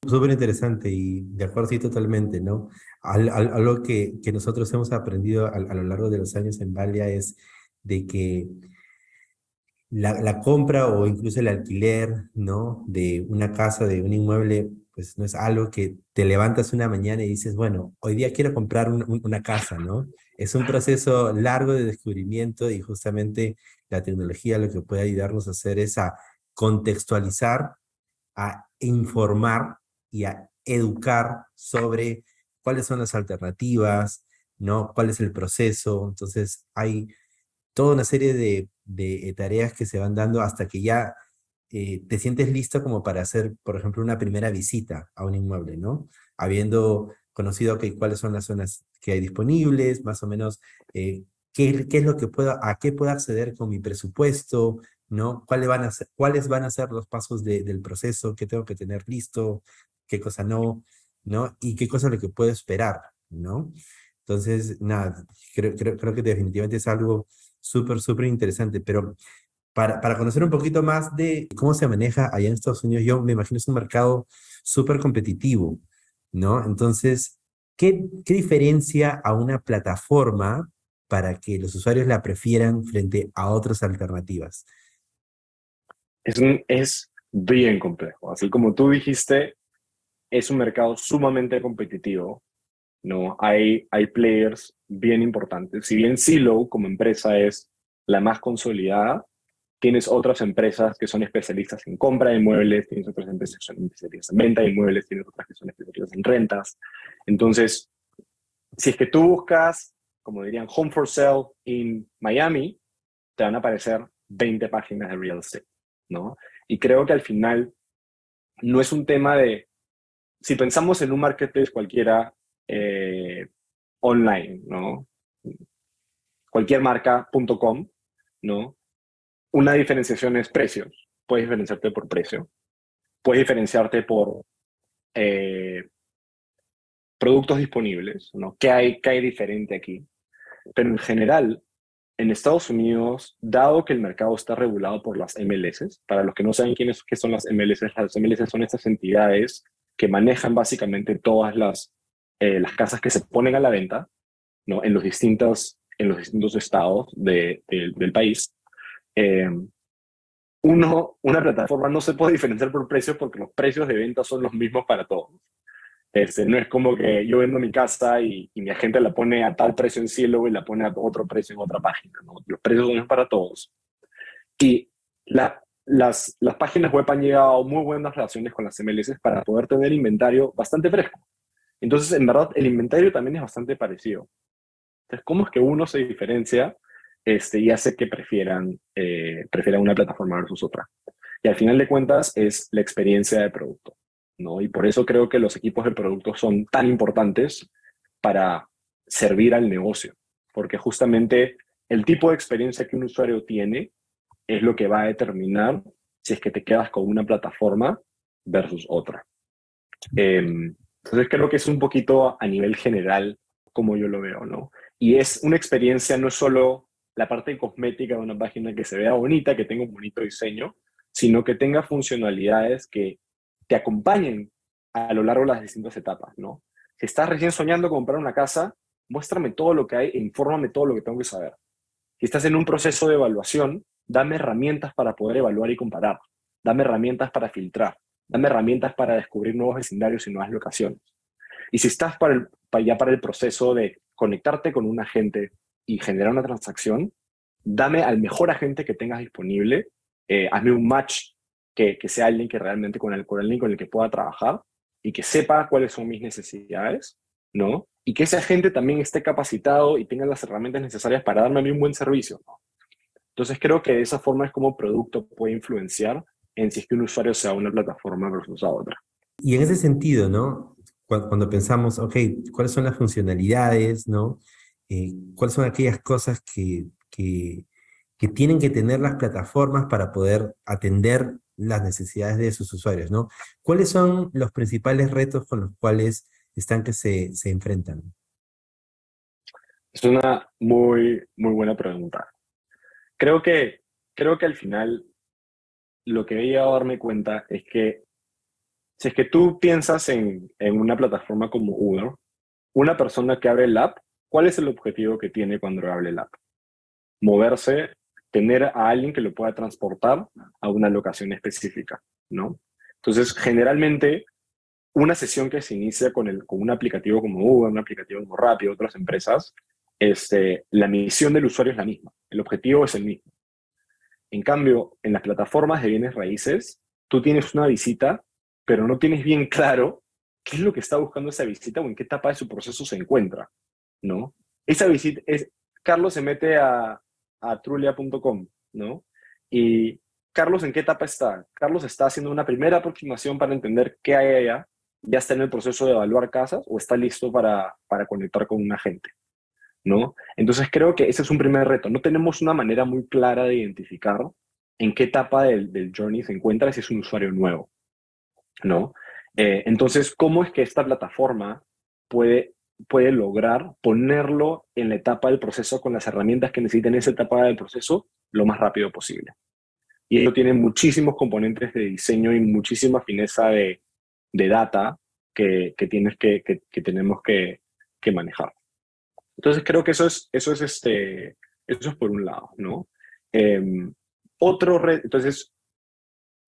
Súper interesante y de acuerdo, sí, totalmente, ¿no? Algo que nosotros hemos aprendido a lo largo de los años en Valia es de que la compra o incluso el alquiler, ¿no? De una casa, de un inmueble, pues no es algo que te levantas una mañana y dices, bueno, hoy día quiero comprar una casa, ¿no? Es un proceso largo de descubrimiento y justamente la tecnología lo que puede ayudarnos a hacer es a contextualizar, a informar y a educar sobre cuáles son las alternativas, ¿no? ¿Cuál es el proceso? Entonces, hay toda una serie de tareas que se van dando hasta que ya te sientes listo como para hacer, por ejemplo, una primera visita a un inmueble, ¿no? Habiendo conocido que cuáles son las zonas que hay disponibles, más o menos qué es lo que a qué puedo acceder con mi presupuesto, ¿no? Cuáles van a ser los pasos del proceso, qué tengo que tener listo, qué cosa no, ¿no? Y qué cosa es lo que puedo esperar, ¿no? Entonces, nada, creo que definitivamente es algo súper, súper interesante, pero para conocer un poquito más de cómo se maneja allá en Estados Unidos, yo me imagino es un mercado súper competitivo, ¿no? Entonces, ¿qué diferencia a una plataforma para que los usuarios la prefieran frente a otras alternativas? Es bien complejo. Así como tú dijiste, es un mercado sumamente competitivo, ¿no? Hay players bien importantes. Si bien Zillow como empresa es la más consolidada, tienes otras empresas que son especialistas en compra de inmuebles, tienes otras empresas que son especialistas en venta de inmuebles, tienes otras que son especialistas en rentas. Entonces, si es que tú buscas, como dirían, home for sale en Miami, te van a aparecer 20 páginas de real estate, ¿no? Y creo que al final no es un tema de, si pensamos en un marketplace cualquiera online, ¿no? Cualquiermarca.com, ¿no? Una diferenciación es precios. Puedes diferenciarte por precio. Puedes diferenciarte por eh, productos disponibles, ¿no? ¿Qué hay diferente aquí? Pero en general, en Estados Unidos, dado que el mercado está regulado por las MLS, para los que no saben qué son las MLS son estas entidades que manejan básicamente todas las casas que se ponen a la venta, ¿no?, en los distintos estados del país. Eh, una plataforma no se puede diferenciar por precios porque los precios de venta son los mismos para todos. No es como que yo vendo mi casa y mi agente la pone a tal precio en Cielo y la pone a otro precio en otra página, ¿no? Los precios son para todos. Y las páginas web han llegado a muy buenas relaciones con las MLS para poder tener inventario bastante fresco. Entonces, en verdad, el inventario también es bastante parecido. Entonces, ¿cómo es que uno se diferencia y hace que prefieran una plataforma versus otra? Y al final de cuentas es la experiencia de producto, ¿no? Y por eso creo que los equipos de producto son tan importantes para servir al negocio, porque justamente el tipo de experiencia que un usuario tiene es lo que va a determinar si es que te quedas con una plataforma versus otra. Entonces creo que es un poquito a nivel general como yo lo veo, ¿no? Y es una experiencia, no es solo la parte cosmética de una página que se vea bonita, que tenga un bonito diseño, sino que tenga funcionalidades que te acompañen a lo largo de las distintas etapas, ¿no? Si estás recién soñando con comprar una casa, muéstrame todo lo que hay e infórmame todo lo que tengo que saber. Si estás en un proceso de evaluación, dame herramientas para poder evaluar y comparar. Dame herramientas para filtrar. Dame herramientas para descubrir nuevos vecindarios y nuevas locaciones. Y si estás ya para el proceso de conectarte con un agente y generar una transacción, dame al mejor agente que tengas disponible, hazme un match que sea alguien que realmente con alguien con el que pueda trabajar y que sepa cuáles son mis necesidades, ¿no? Y que ese agente también esté capacitado y tenga las herramientas necesarias para darme a mí un buen servicio, ¿no? Entonces creo que de esa forma es como producto puede influenciar en si es que un usuario sea una plataforma versus a otra. Y en ese sentido, ¿no? Cuando pensamos, ok, ¿cuáles son las funcionalidades, ¿no? ¿Cuáles son aquellas cosas que tienen que tener las plataformas para poder atender las necesidades de sus usuarios, ¿no? ¿Cuáles son los principales retos con los cuales están que se enfrentan? Es una muy, muy buena pregunta. Creo que, creo que al final lo que he llegado a darme cuenta es que si es que tú piensas en una plataforma como Uber, una persona que abre el app, ¿cuál es el objetivo que tiene cuando abre el app? Moverse, tener a alguien que lo pueda transportar a una locación específica, ¿no? Entonces, generalmente, una sesión que se inicia con un aplicativo como Uber, un aplicativo como Rappi, otras empresas, la misión del usuario es la misma, el objetivo es el mismo. En cambio, en las plataformas de bienes raíces, tú tienes una visita, pero no tienes bien claro qué es lo que está buscando esa visita o en qué etapa de su proceso se encuentra, ¿no? Esa visita es, Carlos se mete a trulia.com, ¿no? Y Carlos, ¿en qué etapa está? Carlos está haciendo una primera aproximación para entender qué hay allá, ya está en el proceso de evaluar casas o está listo para conectar con un agente, ¿no? Entonces creo que ese es un primer reto. No tenemos una manera muy clara de identificar en qué etapa del journey se encuentra si es un usuario nuevo, ¿no? Entonces, ¿cómo es que esta plataforma puede lograr ponerlo en la etapa del proceso con las herramientas que necesita en esa etapa del proceso lo más rápido posible? Y ello tiene muchísimos componentes de diseño y muchísima fineza de data que tenemos que manejar. Entonces creo que eso es por un lado, ¿no? Eh, entonces,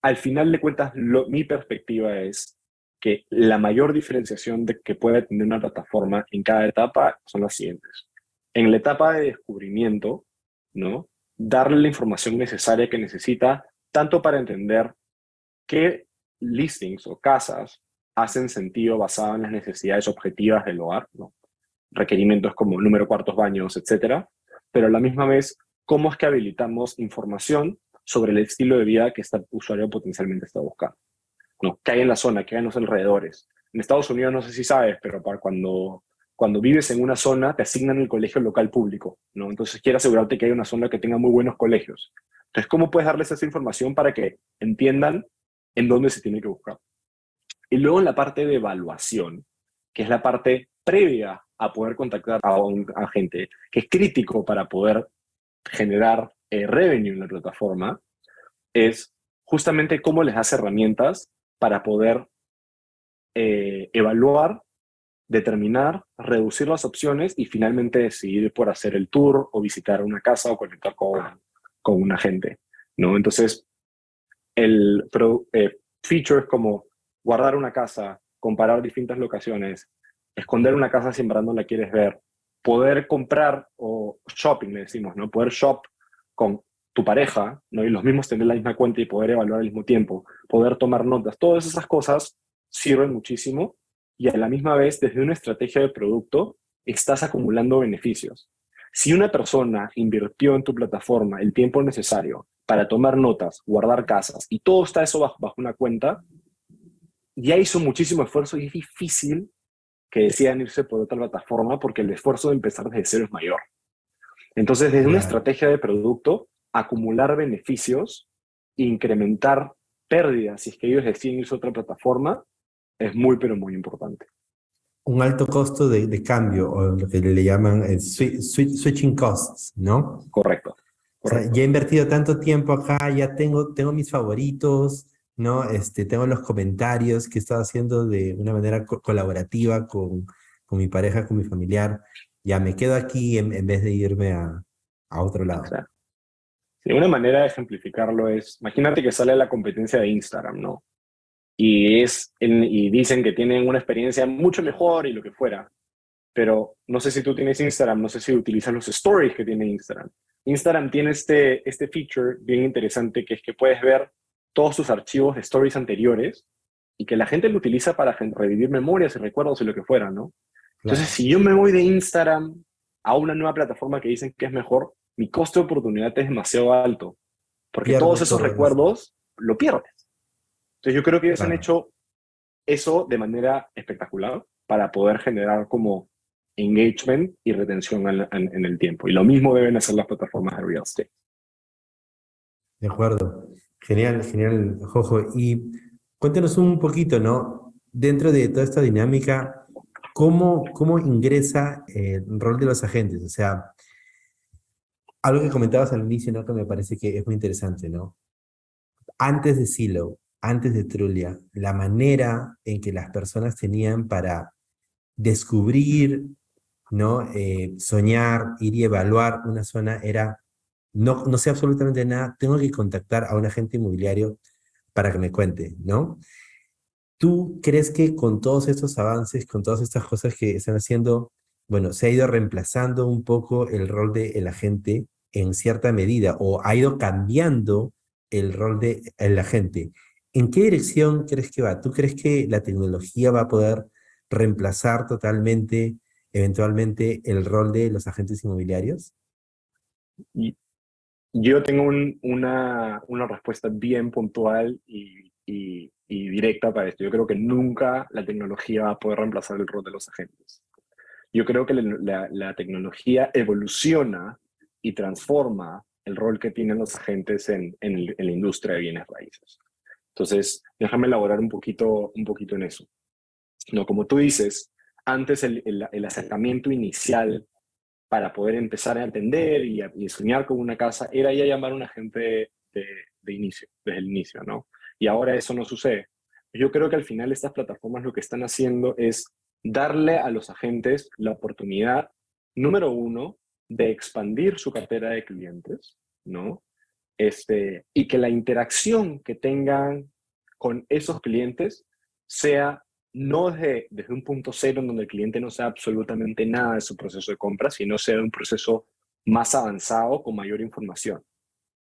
al final de cuentas, mi perspectiva es que la mayor diferenciación que puede tener una plataforma en cada etapa son las siguientes. En la etapa de descubrimiento, ¿no? Darle la información necesaria que necesita, tanto para entender qué listings o casas hacen sentido basado en las necesidades objetivas del hogar, ¿no? Requerimientos como número, cuartos, baños, etcétera, pero a la misma vez, cómo es que habilitamos información sobre el estilo de vida que este usuario potencialmente está buscando, ¿no? ¿Qué hay en la zona? ¿Qué hay en los alrededores? En Estados Unidos, no sé si sabes, pero cuando vives en una zona, te asignan el colegio local público, ¿no? Entonces, quiero asegurarte que hay una zona que tenga muy buenos colegios. Entonces, ¿cómo puedes darles esa información para que entiendan en dónde se tiene que buscar? Y luego en la parte de evaluación, que es la parte previa a poder contactar a un agente, que es crítico para poder generar revenue en la plataforma, es justamente cómo les das herramientas para poder evaluar, determinar, reducir las opciones y finalmente decidir por hacer el tour o visitar una casa o conectar con un agente, ¿no? Entonces, features como guardar una casa, comparar distintas locaciones, esconder una casa si en verdad no la quieres ver, poder comprar o shopping, le decimos, ¿no? Poder shop con tu pareja, ¿no? Y los mismos tener la misma cuenta y poder evaluar al mismo tiempo, poder tomar notas, todas esas cosas sirven muchísimo y a la misma vez desde una estrategia de producto estás acumulando beneficios. Si una persona invirtió en tu plataforma el tiempo necesario para tomar notas, guardar casas y todo está eso bajo una cuenta, ya hizo muchísimo esfuerzo y es difícil que decidan irse por otra plataforma porque el esfuerzo de empezar desde cero es mayor. Entonces, desde una Claro. estrategia de producto, acumular beneficios, incrementar pérdidas si es que ellos deciden irse a otra plataforma, es muy, pero muy importante. Un alto costo de cambio, o lo que le llaman switching costs, ¿no? Correcto, O sea, ya correcto. he invertido tanto tiempo acá, ya tengo mis favoritos, ¿no? Tengo los comentarios que he estado haciendo de una manera colaborativa con mi pareja, con mi familiar. Ya me quedo aquí en vez de irme a otro lado. Exacto. Sí, una manera de ejemplificarlo es, imagínate que sale la competencia de Instagram, ¿no? Y dicen que tienen una experiencia mucho mejor y lo que fuera, pero no sé si tú tienes Instagram, no sé si utilizas los stories que tiene Instagram. Instagram tiene este feature bien interesante que es que puedes ver todos tus archivos de stories anteriores y que la gente lo utiliza para revivir memorias y recuerdos y lo que fuera, ¿no? Entonces, Claro. si yo me voy de Instagram a una nueva plataforma que dicen que es mejor, mi costo de oportunidad es demasiado alto, porque todos Pierdo esos todo eso. recuerdos lo pierdes. Entonces, yo creo que ellos han Claro. hecho eso de manera espectacular para poder generar como engagement y retención en el tiempo. Y lo mismo deben hacer las plataformas de real estate. De acuerdo. Genial, genial, Jojo. Y cuéntanos un poquito, ¿no? Dentro de toda esta dinámica, ¿cómo ingresa el rol de los agentes? O sea, algo que comentabas al inicio, ¿no? Que me parece que es muy interesante, ¿no? Antes de Silo, antes de Trulia, la manera en que las personas tenían para descubrir, ¿no? Soñar, ir y evaluar una zona era, no sé absolutamente nada, tengo que contactar a un agente inmobiliario para que me cuente, ¿no? ¿Tú crees que con todos estos avances, con todas estas cosas que están haciendo, bueno, se ha ido reemplazando un poco el rol del agente en cierta medida o ha ido cambiando el rol del agente? ¿En qué dirección crees que va? ¿Tú crees que la tecnología va a poder reemplazar totalmente, eventualmente, el rol de los agentes inmobiliarios? Y yo tengo una respuesta bien puntual y directa para esto. Yo creo que nunca la tecnología va a poder reemplazar el rol de los agentes. Yo creo que la tecnología evoluciona y transforma el rol que tienen los agentes en la industria de bienes raíces. Entonces, déjame elaborar un poquito en eso. No, como tú dices, antes el acercamiento inicial para poder empezar a entender y soñar con una casa era ya llamar a un agente de inicio, desde el inicio, ¿no? Y ahora eso no sucede. Yo creo que al final estas plataformas lo que están haciendo es darle a los agentes la oportunidad, número uno, de expandir su cartera de clientes, ¿no? Y que la interacción que tengan con esos clientes sea no desde un punto cero en donde el cliente no sabe absolutamente nada de su proceso de compra, sino sea un proceso más avanzado con mayor información.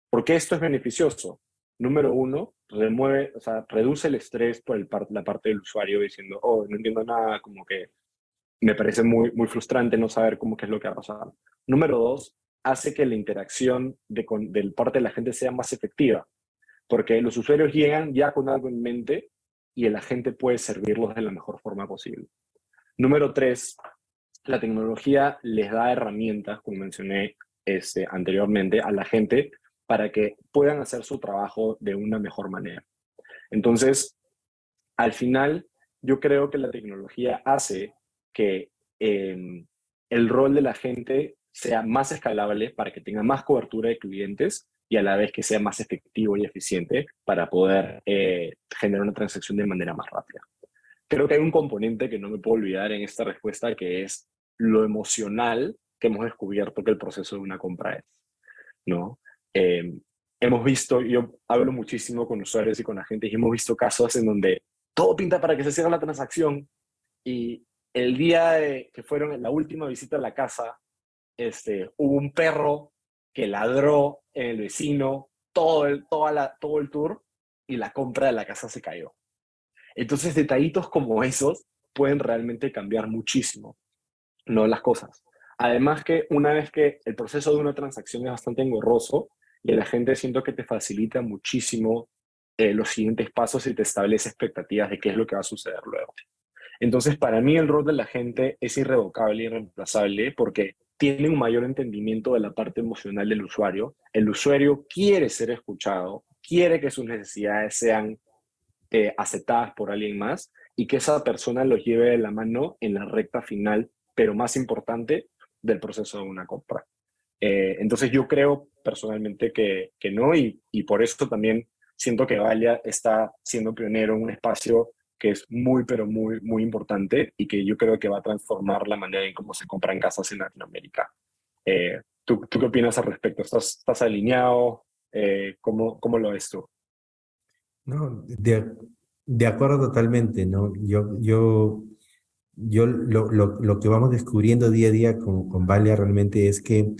¿Por qué esto es beneficioso? Número uno, remueve, o sea, reduce el estrés por la parte del usuario diciendo, oh, no entiendo nada, como que me parece muy frustrante no saber cómo qué es lo que va a pasar. Número dos, hace que la interacción del parte de la gente sea más efectiva, porque los usuarios llegan ya con algo en mente y el agente puede servirlos de la mejor forma posible. Número tres, la tecnología les da herramientas, como mencioné anteriormente, a la gente para que puedan hacer su trabajo de una mejor manera. Entonces, al final, yo creo que la tecnología hace que el rol de la gente sea más escalable para que tenga más cobertura de clientes y a la vez que sea más efectivo y eficiente para poder generar una transacción de manera más rápida. Creo que hay un componente que no me puedo olvidar en esta respuesta, que es lo emocional que hemos descubierto que el proceso de una compra es, ¿no? Eh, Hemos visto, yo hablo muchísimo con usuarios y con agentes, y hemos visto casos en donde todo pinta para que se cierre la transacción y el día que fueron en la última visita a la casa, hubo un perro que ladró en el vecino todo el tour y la compra de la casa se cayó. Entonces, detallitos como esos pueden realmente cambiar muchísimo, ¿no? Las cosas. Además que una vez que el proceso de una transacción es bastante engorroso y la gente siento que te facilita muchísimo los siguientes pasos y te establece expectativas de qué es lo que va a suceder luego. Entonces, para mí el rol de la gente es irrevocable y irreemplazable porque tiene un mayor entendimiento de la parte emocional del usuario. El usuario quiere ser escuchado, quiere que sus necesidades sean aceptadas por alguien más y que esa persona los lleve de la mano en la recta final, pero más importante, del proceso de una compra. Entonces yo creo personalmente que no y por eso también siento que Valia está siendo pionero en un espacio que es muy, pero muy importante y que yo creo que va a transformar la manera en cómo se compran casas en Latinoamérica. ¿Tú qué opinas al respecto? ¿Estás alineado? ¿Cómo lo ves tú? No, de acuerdo totalmente, ¿no? Yo lo que vamos descubriendo día a día con Valia realmente es que,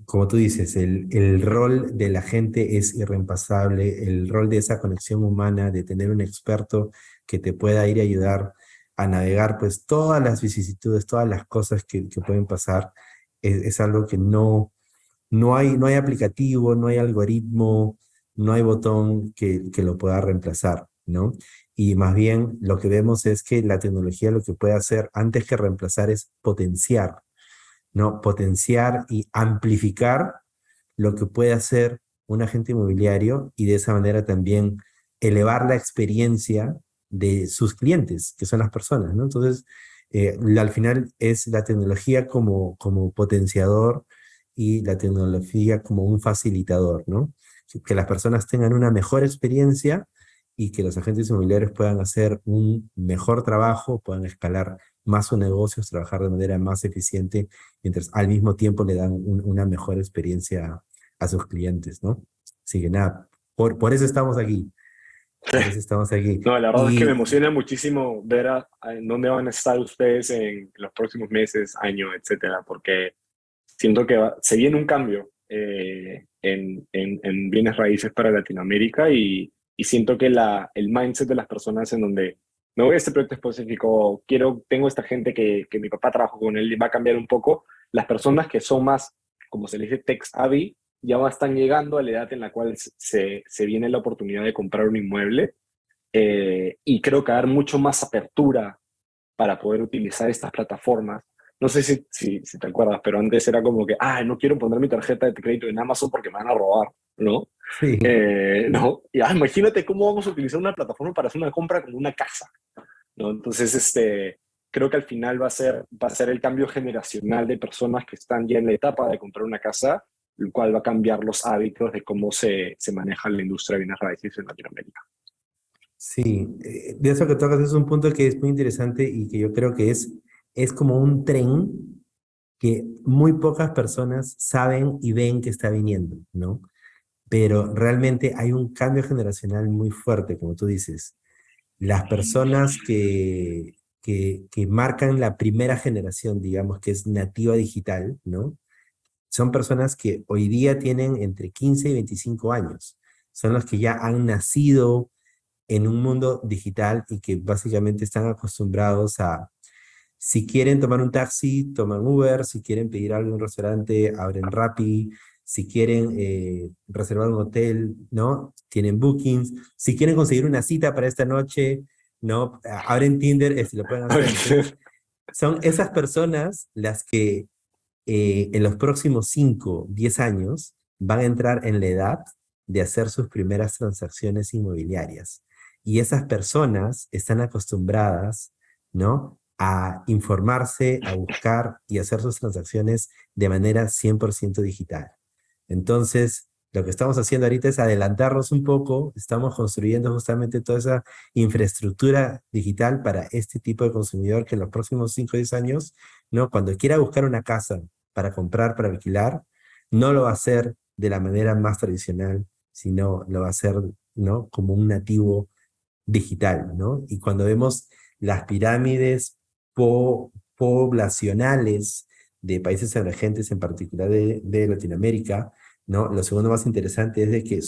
como tú dices, el rol de la gente es irreemplazable, el rol de esa conexión humana, de tener un experto que te pueda ir a ayudar a navegar pues todas las vicisitudes, todas las cosas que pueden pasar. Es algo que no hay aplicativo, no hay algoritmo, no hay botón que lo pueda reemplazar, ¿no? Y más bien lo que vemos es que la tecnología lo que puede hacer antes que reemplazar es potenciar, ¿no? Potenciar y amplificar lo que puede hacer un agente inmobiliario y de esa manera también elevar la experiencia de sus clientes, que son las personas, ¿no? Entonces, al final es la tecnología como potenciador y la tecnología como un facilitador, ¿no? Que las personas tengan una mejor experiencia y que los agentes inmobiliarios puedan hacer un mejor trabajo, puedan escalar más sus negocios, trabajar de manera más eficiente, mientras al mismo tiempo le dan una mejor experiencia a sus clientes, ¿no? Así que nada, por eso estamos aquí, por eso estamos aquí. No, la verdad es que me Y emociona muchísimo ver en dónde van a estar ustedes en los próximos meses, años, etcétera, porque siento que se viene un cambio en bienes raíces para Latinoamérica y siento que el mindset de las personas en donde me voy a este proyecto específico, tengo esta gente que mi papá trabajó con él y va a cambiar un poco. Las personas que son más, como se le dice, tech savvy, están llegando a la edad en la cual se viene la oportunidad de comprar un inmueble y creo que va a haber mucho más apertura para poder utilizar estas plataformas. No sé si te acuerdas, pero antes era como que, no quiero poner mi tarjeta de crédito en Amazon porque me van a robar, ¿no? sí, No, y, imagínate cómo vamos a utilizar una plataforma para hacer una compra como una casa, ¿no? Entonces, creo que al final va a ser el cambio generacional de personas que están ya en la etapa de comprar una casa, el cual va a cambiar los hábitos de cómo se maneja la industria de bienes raíces en Latinoamérica. sí, de eso que tocas es un punto que es muy interesante y que yo creo que es como un tren que muy pocas personas saben y ven que está viniendo, ¿no? Pero realmente hay un cambio generacional muy fuerte, como tú dices. Las personas que marcan la primera generación, digamos, que es nativa digital, ¿no? Son personas que hoy día tienen entre 15 y 25 años. Son los que ya han nacido en un mundo digital y que básicamente están acostumbrados a, si quieren tomar un taxi, toman Uber, si quieren pedir algo en un restaurante, abren Rappi, si quieren reservar un hotel, ¿no? Tienen bookings, si quieren conseguir una cita para esta noche, ¿no? Abren Tinder, si lo pueden hacer. Entonces, son esas personas las que en los próximos 5, 10 años van a entrar en la edad de hacer sus primeras transacciones inmobiliarias. Y esas personas están acostumbradas, ¿no? A informarse, a buscar y hacer sus transacciones de manera 100% digital. Entonces, lo que estamos haciendo ahorita es adelantarnos un poco, estamos construyendo justamente toda esa infraestructura digital para este tipo de consumidor que en los próximos 5 o 10 años, ¿no? Cuando quiera buscar una casa para comprar, para alquilar, no lo va a hacer de la manera más tradicional, sino lo va a hacer, ¿no? Como un nativo digital, ¿no? Y cuando vemos las pirámides poblacionales de países emergentes, en particular de Latinoamérica, ¿no? Lo segundo más interesante es de que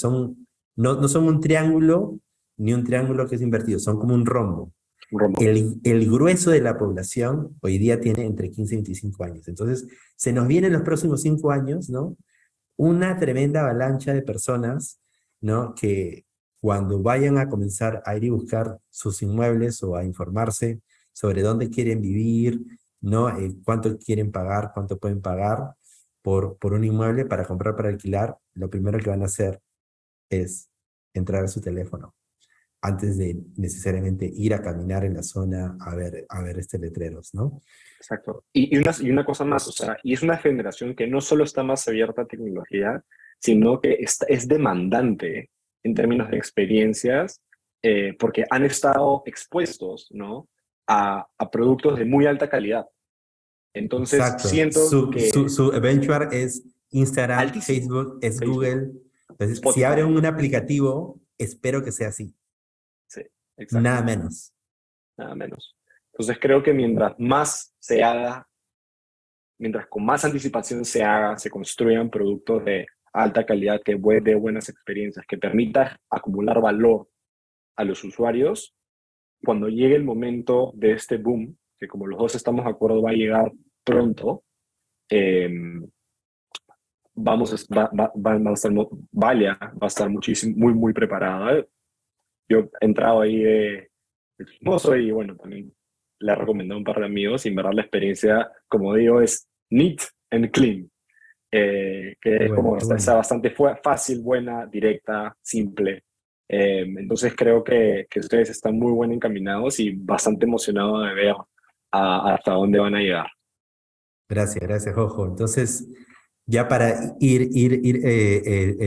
no son un triángulo, ni un triángulo que es invertido, son como un rombo. Rombo. El grueso de la población hoy día tiene entre 15 y 25 años. Entonces, se nos viene en los próximos 5 años, ¿no? Una tremenda avalancha de personas, ¿no? Que cuando vayan a comenzar a ir y buscar sus inmuebles o a informarse sobre dónde quieren vivir, ¿no? Cuánto quieren pagar, cuánto pueden pagar por un inmueble para comprar, para alquilar, lo primero que van a hacer es entrar a su teléfono antes de necesariamente ir a caminar en la zona a ver letreros, ¿no? Exacto. Y una cosa más, o sea, y es una generación que no solo está más abierta a tecnología, sino que es demandante en términos de experiencias, porque han estado expuestos, ¿no? a productos de muy alta calidad. Entonces, Exacto. siento que Su eventual es Instagram, altísimo. Facebook, es Facebook, Google. Entonces, si abren Spotify, un aplicativo, espero que sea así, sí, exacto, nada menos. nada menos. Entonces, creo que mientras más se haga, mientras con más anticipación se haga, se construyan productos de alta calidad que de buenas experiencias, que permita acumular valor a los usuarios, cuando llegue el momento de este boom, que como los dos estamos de acuerdo va a llegar pronto, eh, va a estar, Valia va a estar muchísimo, muy preparada. Yo he entrado ahí de chismoso y bueno, también le he recomendado a un par de amigos y en verdad la experiencia, como digo, es neat and clean. Que Qué es bueno, como qué está bueno. bastante fácil, buena, directa, simple. Entonces creo que ustedes están muy bien encaminados y bastante emocionados de ver hasta dónde van a llegar. Gracias, gracias, Jojo. Entonces, ya para ir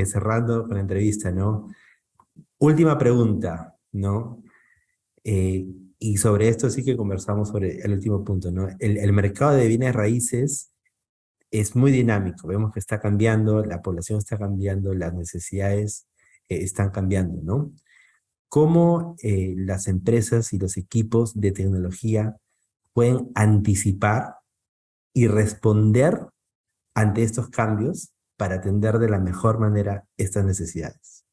cerrando con la entrevista, ¿no? Última pregunta, ¿no? Eh, y sobre esto sí que conversamos sobre el último punto, ¿no? El mercado de bienes raíces es muy dinámico. Vemos que está cambiando, la población está cambiando, las necesidades están cambiando, ¿no? ¿Cómo las empresas y los equipos de tecnología pueden anticipar y responder ante estos cambios para atender de la mejor manera estas necesidades?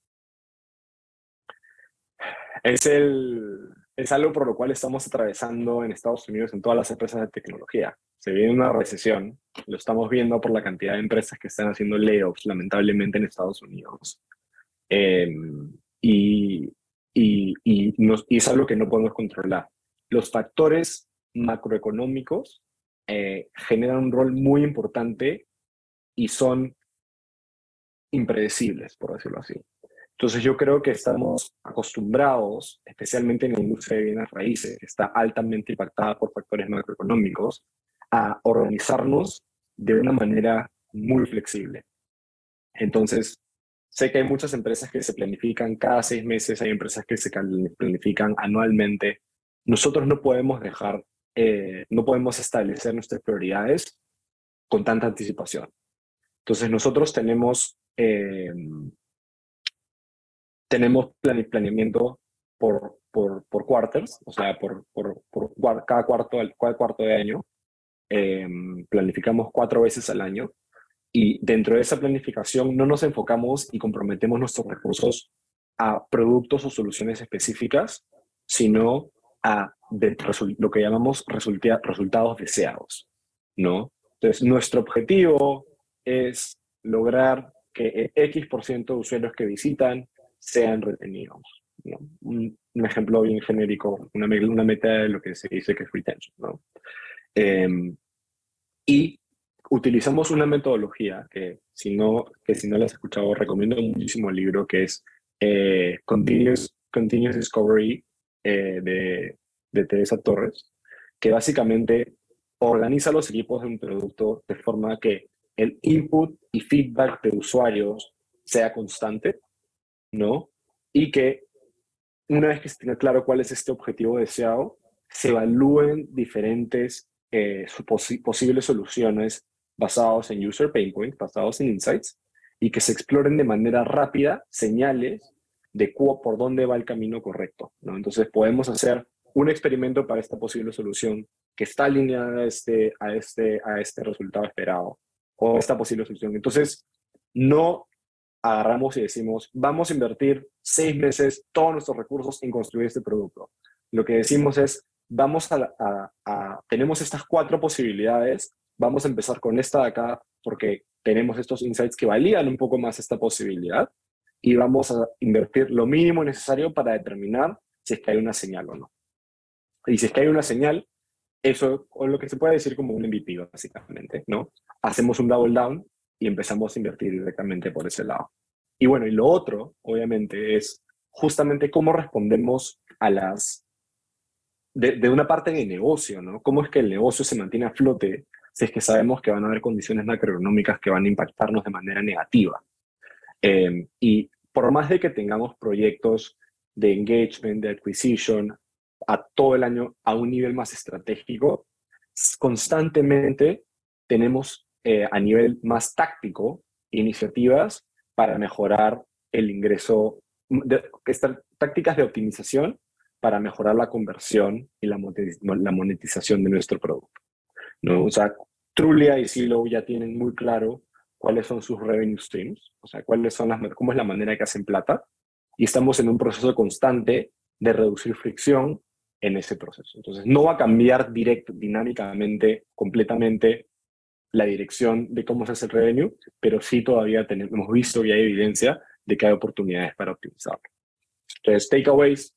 Es, el, es algo por lo cual estamos atravesando en Estados Unidos en todas las empresas de tecnología. Se viene una recesión, lo estamos viendo por la cantidad de empresas que están haciendo layoffs, lamentablemente, en Estados Unidos. Eh, y, y es algo que no podemos controlar. Los factores macroeconómicos generan un rol muy importante y son impredecibles, por decirlo así. Entonces yo creo que estamos acostumbrados, especialmente en la industria de bienes raíces, que está altamente impactada por factores macroeconómicos, a organizarnos de una manera muy flexible. Entonces, sé que hay muchas empresas que se planifican cada 6 meses, hay empresas que se planifican anualmente. Nosotros no podemos no podemos establecer nuestras prioridades con tanta anticipación. Entonces, nosotros tenemos planeamiento por quarters, o sea, cada cuarto de año. Eh, Planificamos 4 veces al año y dentro de esa planificación no nos enfocamos y comprometemos nuestros recursos a productos o soluciones específicas, sino a lo que llamamos resultados deseados, ¿no? Entonces, nuestro objetivo es lograr que el X% de usuarios que visitan sean retenidos, ¿no? Un ejemplo bien genérico, una meta de lo que se dice que es retention, ¿no? Eh, y utilizamos una metodología que si no la has escuchado, recomiendo muchísimo el libro que es Continuous Discovery de Teresa Torres, que básicamente organiza los equipos de un producto de forma que el input y feedback de usuarios sea constante, ¿no? Y que una vez que se tenga claro cuál es este objetivo deseado, se evalúen diferentes posibles soluciones basados en user pain points, basados en insights, y que se exploren de manera rápida señales de por dónde va el camino correcto, ¿no? Entonces podemos hacer un experimento para esta posible solución que está alineada a este resultado esperado, o esta posible solución. Entonces, no agarramos y decimos, vamos a invertir 6 meses todos nuestros recursos en construir este producto. Lo que decimos es, tenemos estas 4 posibilidades, vamos a empezar con esta de acá porque tenemos estos insights que validan un poco más esta posibilidad y vamos a invertir lo mínimo necesario para determinar si es que hay una señal o no. Y si es que hay una señal, eso es lo que se puede decir como un MVP, básicamente, ¿no? Hacemos un double down y empezamos a invertir directamente por ese lado. Y bueno, y lo otro, obviamente, es justamente cómo respondemos de una parte de negocio, ¿no? Cómo es que el negocio se mantiene a flote si es que sabemos que van a haber condiciones macroeconómicas que van a impactarnos de manera negativa. Y por más de que tengamos proyectos de engagement, de acquisition, a todo el año a un nivel más estratégico, constantemente tenemos a nivel más táctico iniciativas para mejorar el ingreso, tácticas de optimización para mejorar la conversión y la monetización de nuestro producto, ¿no? O sea, Trulia y Silo ya tienen muy claro cuáles son sus revenue streams, o sea, cómo es la manera que hacen plata, y estamos en un proceso constante de reducir fricción en ese proceso. Entonces, no va a cambiar dinámicamente, completamente la dirección de cómo se hace el revenue, pero sí todavía hemos visto y hay evidencia de que hay oportunidades para optimizarlo. Entonces, takeaways,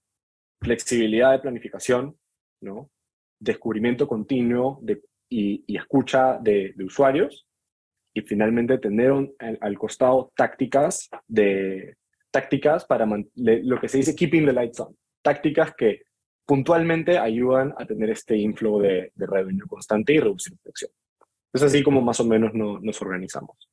flexibilidad de planificación, ¿no? Descubrimiento continuo y escucha de usuarios, y finalmente tener al costado tácticas para lo que se dice keeping the lights on, tácticas que puntualmente ayudan a tener este inflow de revenue constante y reducir fricción. Es así como más o menos nos organizamos.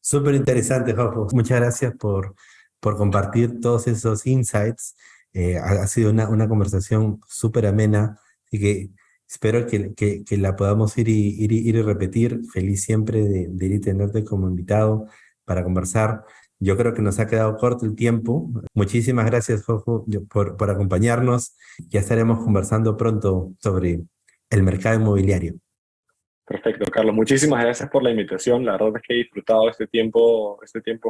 Súper interesante, Jofo. Muchas gracias por compartir todos esos insights. Ha sido una conversación súper amena, así que espero que la podamos ir y repetir. Feliz siempre de ir y tenerte como invitado para conversar. Yo creo que nos ha quedado corto el tiempo. Muchísimas gracias, Jofo, por acompañarnos. Ya estaremos conversando pronto sobre el mercado inmobiliario. Perfecto, Carlos. Muchísimas gracias por la invitación. La verdad es que he disfrutado este tiempo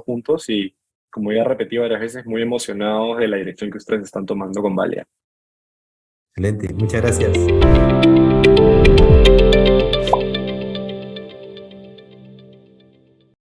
juntos y, como ya repetí varias veces, muy emocionados de la dirección que ustedes están tomando con Valia. Excelente, muchas gracias.